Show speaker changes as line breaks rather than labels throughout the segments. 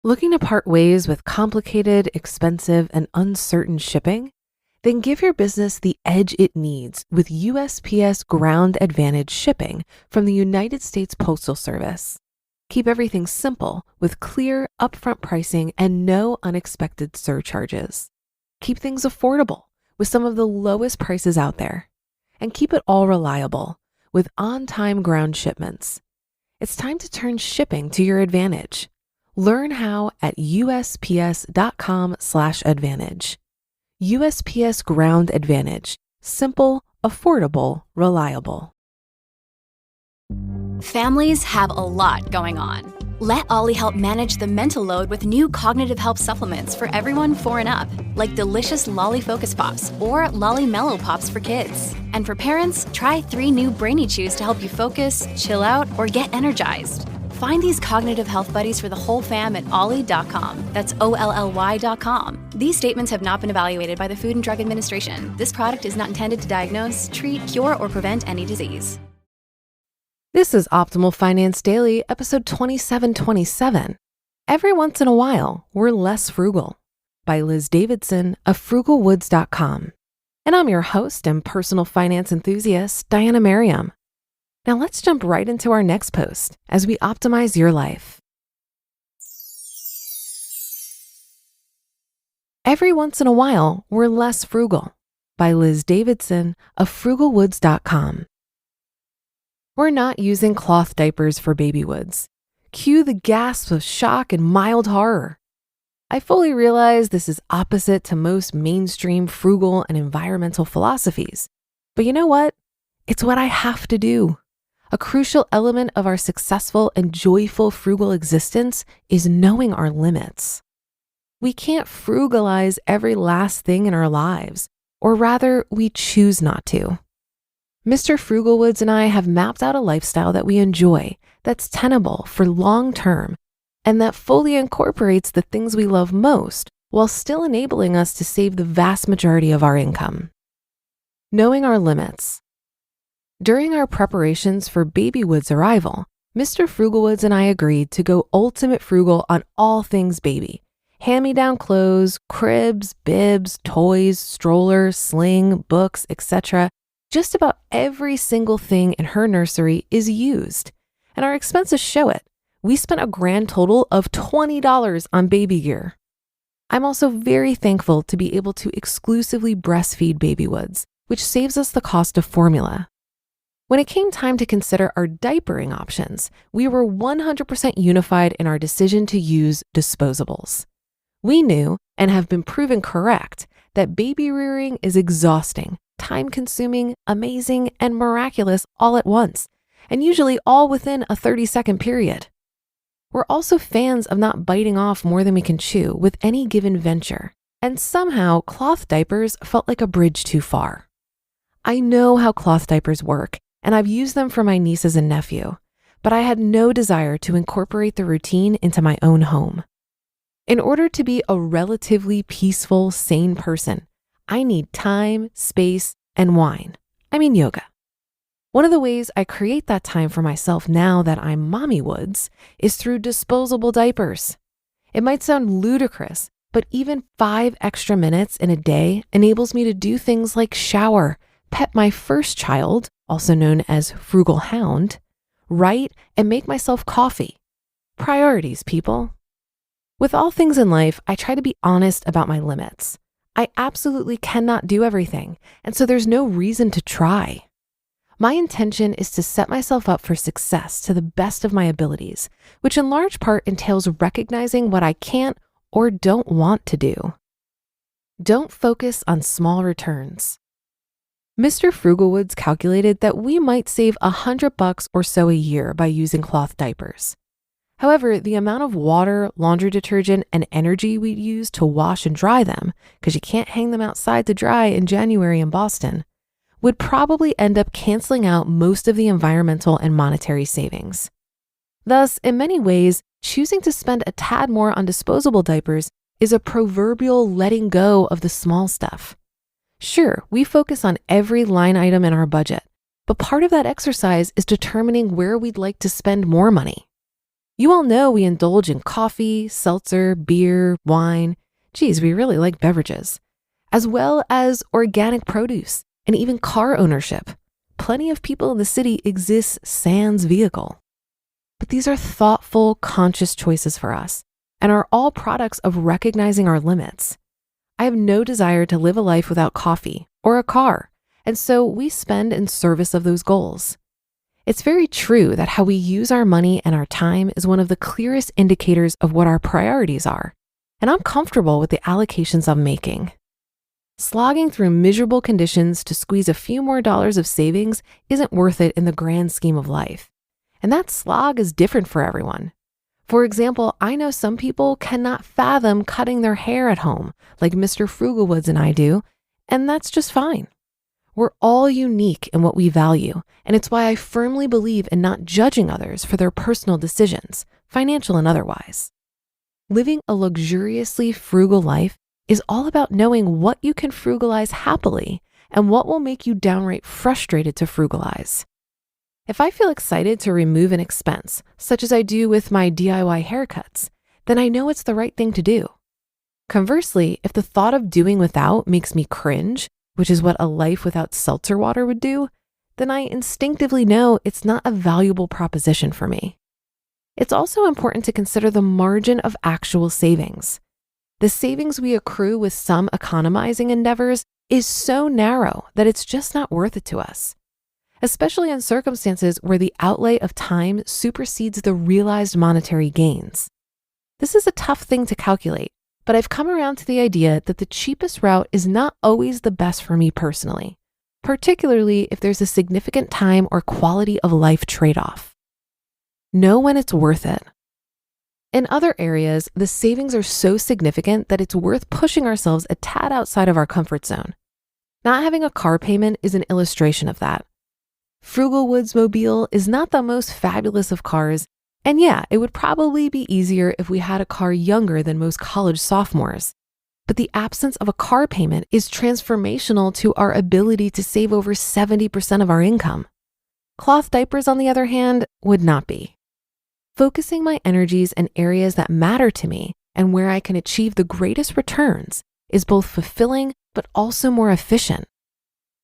Looking to part ways with complicated, expensive, and uncertain shipping? Then give your business the edge it needs with USPS Ground Advantage shipping from the United States Postal Service. Keep everything simple with clear, upfront pricing and no unexpected surcharges. Keep things affordable with some of the lowest prices out there. And keep it all reliable with on-time ground shipments. It's time to turn shipping to your advantage. Learn how at USPS.com/advantage. USPS Ground Advantage. Simple, affordable, reliable.
Families have a lot going on. Let Ollie help manage the mental load with new cognitive help supplements for everyone 4 and up, like delicious Lolly Focus Pops or Lolly Mellow Pops for kids. And for parents, try 3 new Brainy Chews to help you focus, chill out, or get energized. Find these cognitive health buddies for the whole fam at ollie.com. That's OLLY.com. These statements have not been evaluated by the Food and Drug Administration. This product is not intended to diagnose, treat, cure, or prevent any disease.
This is Optimal Finance Daily, episode 2727. Every once in a while, we're less frugal, by Liz Davidson of Frugalwoods.com. And I'm your host and personal finance enthusiast, Diana Merriam. Now let's jump right into our next post as we optimize your life. Every once in a while, we're less frugal, by Liz Davidson of Frugalwoods.com. We're not using cloth diapers for Babywoods. Cue the gasps of shock and mild horror. I fully realize this is opposite to most mainstream frugal and environmental philosophies. But you know what? It's what I have to do. A crucial element of our successful and joyful frugal existence is knowing our limits. We can't frugalize every last thing in our lives, or rather, we choose not to. Mr. Frugalwoods and I have mapped out a lifestyle that we enjoy, that's tenable for long term, and that fully incorporates the things we love most while still enabling us to save the vast majority of our income. Knowing our limits. During our preparations for Babywoods' arrival, Mr. Frugalwoods and I agreed to go ultimate frugal on all things baby. Hand-me-down clothes, cribs, bibs, toys, strollers, sling, books, etc. Just about every single thing in her nursery is used, and our expenses show it. We spent a grand total of $20 on baby gear. I'm also very thankful to be able to exclusively breastfeed Babywoods, which saves us the cost of formula. When it came time to consider our diapering options, we were 100% unified in our decision to use disposables. We knew, and have been proven correct, that baby rearing is exhausting, time-consuming, amazing, and miraculous all at once, and usually all within a 30-second period. We're also fans of not biting off more than we can chew with any given venture, and somehow cloth diapers felt like a bridge too far. I know how cloth diapers work, and I've used them for my nieces and nephew, but I had no desire to incorporate the routine into my own home. In order to be a relatively peaceful, sane person, I need time, space, and wine. I mean yoga. One of the ways I create that time for myself now that I'm Mommywoods is through disposable diapers. It might sound ludicrous, but even 5 extra minutes in a day enables me to do things like shower, pet my first child, also known as Frugal Hound, write, and make myself coffee. Priorities, people. With all things in life, I try to be honest about my limits. I absolutely cannot do everything, and so there's no reason to try. My intention is to set myself up for success to the best of my abilities, which in large part entails recognizing what I can't or don't want to do. Don't focus on small returns. Mr. Frugalwoods calculated that we might save $100 or so a year by using cloth diapers. However, the amount of water, laundry detergent, and energy we'd use to wash and dry them, because you can't hang them outside to dry in January in Boston, would probably end up canceling out most of the environmental and monetary savings. Thus, in many ways, choosing to spend a tad more on disposable diapers is a proverbial letting go of the small stuff. Sure, we focus on every line item in our budget, but part of that exercise is determining where we'd like to spend more money. You all know we indulge in coffee, seltzer, beer, wine. Geez, we really like beverages, as well as organic produce and even car ownership. Plenty of people in the city exist sans vehicle. But these are thoughtful, conscious choices for us and are all products of recognizing our limits. I have no desire to live a life without coffee or a car, and so we spend in service of those goals. It's very true that how we use our money and our time is one of the clearest indicators of what our priorities are, and I'm comfortable with the allocations I'm making. Slogging through miserable conditions to squeeze a few more dollars of savings isn't worth it in the grand scheme of life. And that slog is different for everyone. For example, I know some people cannot fathom cutting their hair at home like Mr. Frugalwoods and I do, and that's just fine. We're all unique in what we value, and it's why I firmly believe in not judging others for their personal decisions, financial and otherwise. Living a luxuriously frugal life is all about knowing what you can frugalize happily and what will make you downright frustrated to frugalize. If I feel excited to remove an expense, such as I do with my DIY haircuts, then I know it's the right thing to do. Conversely, if the thought of doing without makes me cringe, which is what a life without seltzer water would do, then I instinctively know it's not a valuable proposition for me. It's also important to consider the margin of actual savings. The savings we accrue with some economizing endeavors is so narrow that it's just not worth it to us, especially in circumstances where the outlay of time supersedes the realized monetary gains. This is a tough thing to calculate, but I've come around to the idea that the cheapest route is not always the best for me personally, particularly if there's a significant time or quality of life trade-off. Know when it's worth it. In other areas, the savings are so significant that it's worth pushing ourselves a tad outside of our comfort zone. Not having a car payment is an illustration of that. Frugalwoods Mobile is not the most fabulous of cars, and yeah, it would probably be easier if we had a car younger than most college sophomores. But the absence of a car payment is transformational to our ability to save over 70% of our income. Cloth diapers, on the other hand, would not be. Focusing my energies in areas that matter to me and where I can achieve the greatest returns is both fulfilling but also more efficient.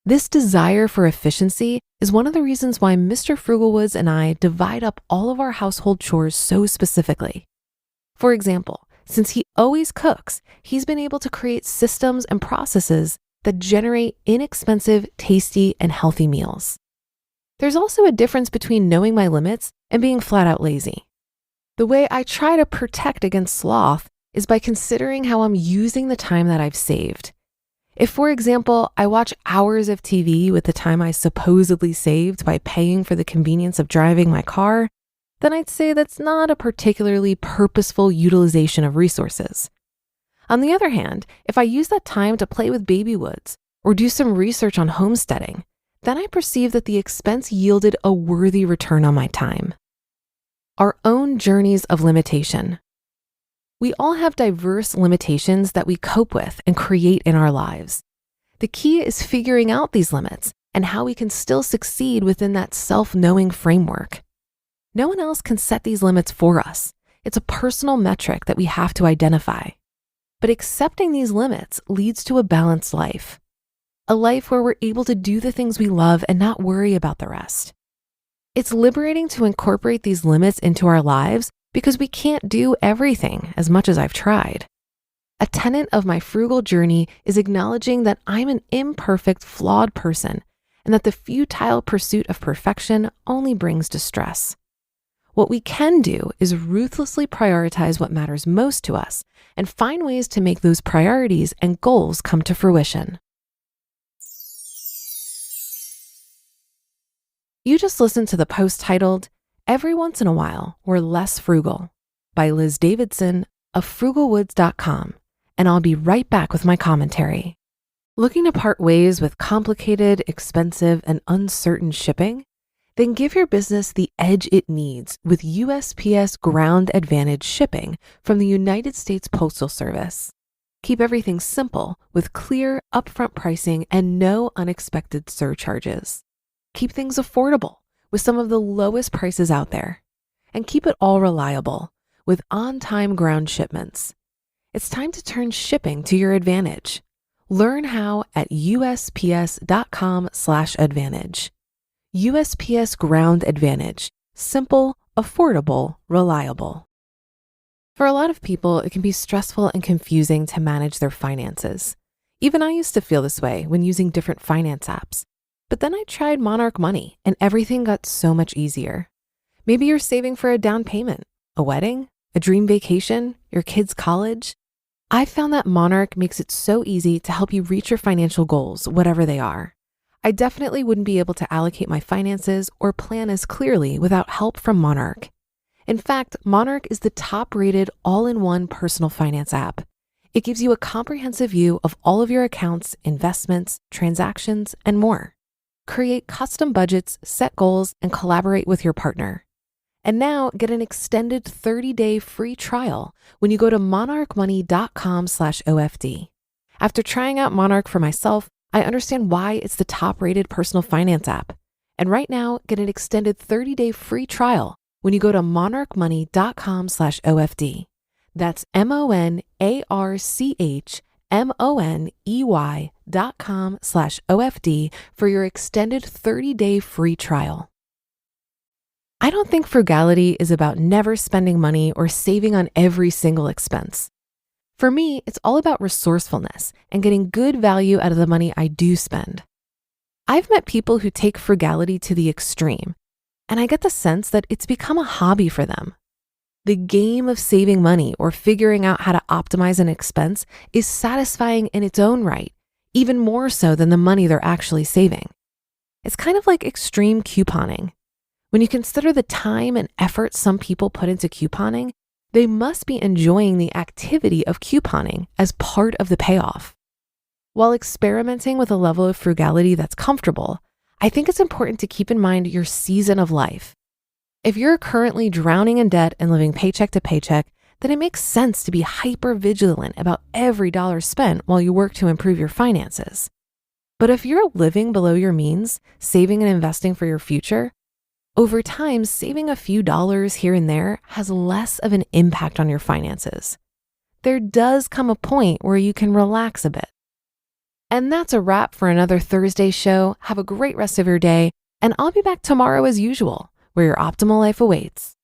This desire for efficiency is one of the reasons why Mr. Frugalwoods and I divide up all of our household chores so specifically. For example, since he always cooks, he's been able to create systems and processes that generate inexpensive, tasty, and healthy meals. There's also a difference between knowing my limits and being flat out lazy. The way I try to protect against sloth is by considering how I'm using the time that I've saved. If, for example, I watch hours of TV with the time I supposedly saved by paying for the convenience of driving my car, then I'd say that's not a particularly purposeful utilization of resources. On the other hand, if I use that time to play with Babywoods or do some research on homesteading, then I perceive that the expense yielded a worthy return on my time. Our own journeys of limitation. We all have diverse limitations that we cope with and create in our lives. The key is figuring out these limits and how we can still succeed within that self-knowing framework. No one else can set these limits for us. It's a personal metric that we have to identify. But accepting these limits leads to a balanced life. A life where we're able to do the things we love and not worry about the rest. It's liberating to incorporate these limits into our lives because we can't do everything as much as I've tried. A tenet of my frugal journey is acknowledging that I'm an imperfect, flawed person and that the futile pursuit of perfection only brings distress. What we can do is ruthlessly prioritize what matters most to us and find ways to make those priorities and goals come to fruition. You just listened to the post titled, "Every Once in a While, We're Less Frugal" by Liz Davidson of Frugalwoods.com, and I'll be right back with my commentary. Looking to part ways with complicated, expensive, and uncertain shipping? Then give your business the edge it needs with USPS Ground Advantage shipping from the United States Postal Service. Keep everything simple with clear, upfront pricing and no unexpected surcharges. Keep things affordable with some of the lowest prices out there. and keep it all reliable with on-time ground shipments. It's time to turn shipping to your advantage. Learn how at USPS.com/advantage. USPS Ground Advantage. Simple, affordable, reliable. For a lot of people, it can be stressful and confusing to manage their finances. Even I used to feel this way when using different finance apps. But then I tried Monarch Money and everything got so much easier. Maybe you're saving for a down payment, a wedding, a dream vacation, your kids' college. I found that Monarch makes it so easy to help you reach your financial goals, whatever they are. I definitely wouldn't be able to allocate my finances or plan as clearly without help from Monarch. In fact, Monarch is the top-rated all-in-one personal finance app. It gives you a comprehensive view of all of your accounts, investments, transactions, and more. Create custom budgets, set goals, and collaborate with your partner. And now get an extended 30-day free trial when you go to monarchmoney.com/OFD. After trying out Monarch for myself, I understand why it's the top-rated personal finance app. And right now, get an extended 30-day free trial when you go to monarchmoney.com/OFD. That's monarchmoney.com/OFD for your extended 30-day free trial. I don't think frugality is about never spending money or saving on every single expense. For me, it's all about resourcefulness and getting good value out of the money I do spend. I've met people who take frugality to the extreme, and I get the sense that it's become a hobby for them. The game of saving money or figuring out how to optimize an expense is satisfying in its own right, even more so than the money they're actually saving. It's kind of like extreme couponing. When you consider the time and effort some people put into couponing, they must be enjoying the activity of couponing as part of the payoff. While experimenting with a level of frugality that's comfortable, I think it's important to keep in mind your season of life. If you're currently drowning in debt and living paycheck to paycheck, then it makes sense to be hyper vigilant about every dollar spent while you work to improve your finances. But if you're living below your means, saving and investing for your future, over time, saving a few dollars here and there has less of an impact on your finances. There does come a point where you can relax a bit. And that's a wrap for another Thursday show. Have a great rest of your day, and I'll be back tomorrow as usual, where your optimal life awaits.